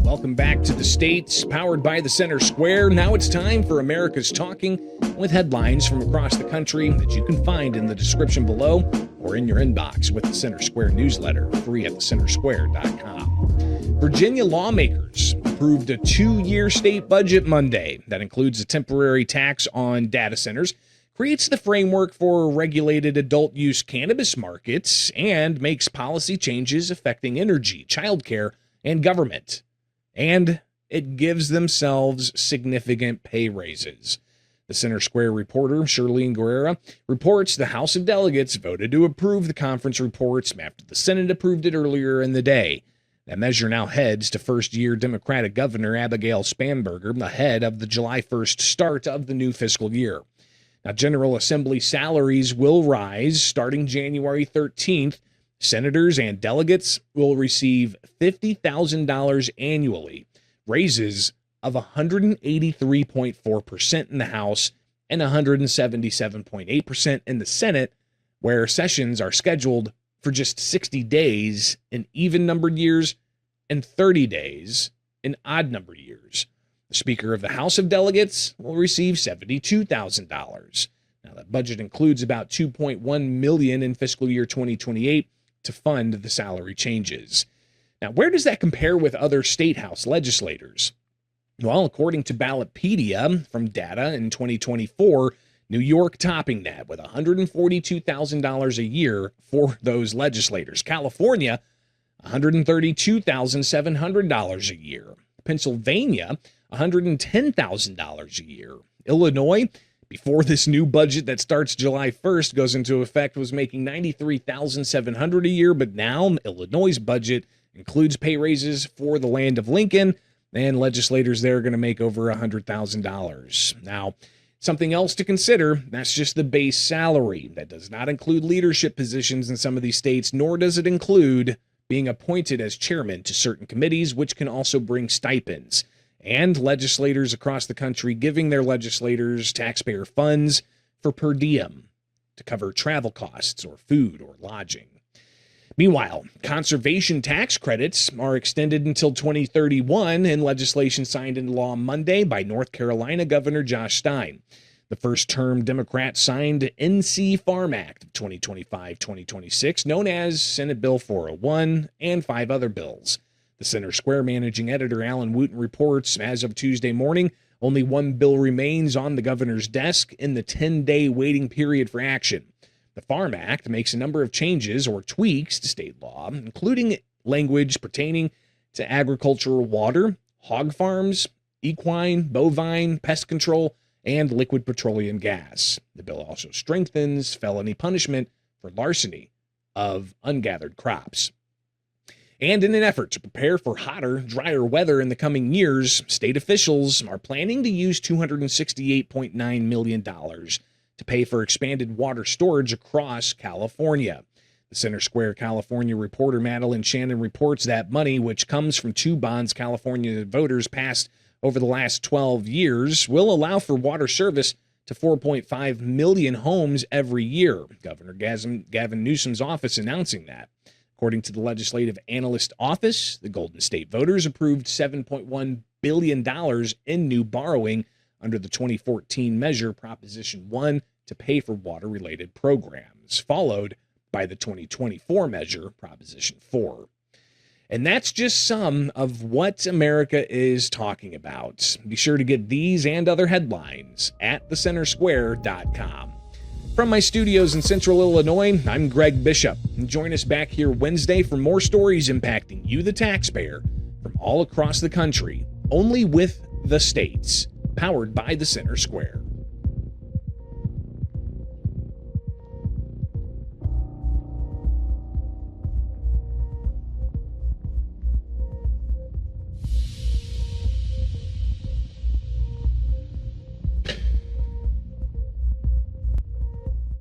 Welcome back to the States, powered by the Center Square. Now it's time for America's Talking, with headlines from across the country that you can find in the description below or in your inbox with the Center Square newsletter, free at thecentersquare.com. Virginia lawmakers approved a 2-year state budget Monday that includes a temporary tax on data centers, creates the framework for regulated adult use cannabis markets, and makes policy changes affecting energy, childcare, and government. And it gives themselves significant pay raises. The Center Square reporter, Shirlene Guerrera, reports the House of Delegates voted to approve the conference reports after the Senate approved it earlier in the day. That measure now heads to first-year Democratic Governor Abigail Spanberger ahead of the July 1st start of the new fiscal year. Now, General Assembly salaries will rise starting January 13th. Senators and delegates will receive $50,000 annually, raises of 183.4% in the House and 177.8% in the Senate, where sessions are scheduled for just 60 days in even-numbered years and 30 days in odd-numbered years. The Speaker of the House of Delegates will receive $72,000. Now, that budget includes about $2.1 million in fiscal year 2028 to fund the salary changes. Now, where does that compare with other state house legislators? Well, according to Ballotpedia, from data in 2024, New York topping that with $142,000 a year for those legislators. California, $132,700 a year. Pennsylvania, $110,000 a year. Illinois, before this new budget that starts July 1st goes into effect, was making $93,700 a year, but now Illinois' budget includes pay raises for the land of Lincoln, and legislators there are going to make over $100,000. Now, something else to consider, that's just the base salary. That does not include leadership positions in some of these states, nor does it include being appointed as chairman to certain committees, which can also bring stipends. And legislators across the country giving their legislators taxpayer funds for per diem to cover travel costs or food or lodging. Meanwhile, conservation tax credits are extended until 2031 in legislation signed into law Monday by North Carolina Governor Josh Stein. The first-term Democrat signed NC Farm Act of 2025-2026, known as Senate Bill 401, and 5 other bills. The Center Square managing editor Alan Wooten reports, as of Tuesday morning, only one bill remains on the governor's desk in the 10-day waiting period for action. The Farm Act makes a number of changes or tweaks to state law, including language pertaining to agricultural water, hog farms, equine, bovine, pest control, and liquid petroleum gas. The bill also strengthens felony punishment for larceny of ungathered crops. And in an effort to prepare for hotter, drier weather in the coming years, state officials are planning to use $268.9 million to pay for expanded water storage across California. The Center Square California reporter Madeline Shannon reports that money, which comes from 2 bonds California voters passed over the last 12 years, will allow for water service to 4.5 million homes every year. Governor Gavin Newsom's office announcing that. According to the Legislative Analyst Office, the Golden State voters approved $7.1 billion in new borrowing under the 2014 measure Proposition 1 to pay for water-related programs, followed by the 2024 measure Proposition 4. And that's just some of what America is talking about. Be sure to get these and other headlines at thecentersquare.com. From my studios in Central Illinois, I'm Greg Bishop. And join us back here Wednesday for more stories impacting you, the taxpayer, from all across the country, only with the States, powered by the Center Square.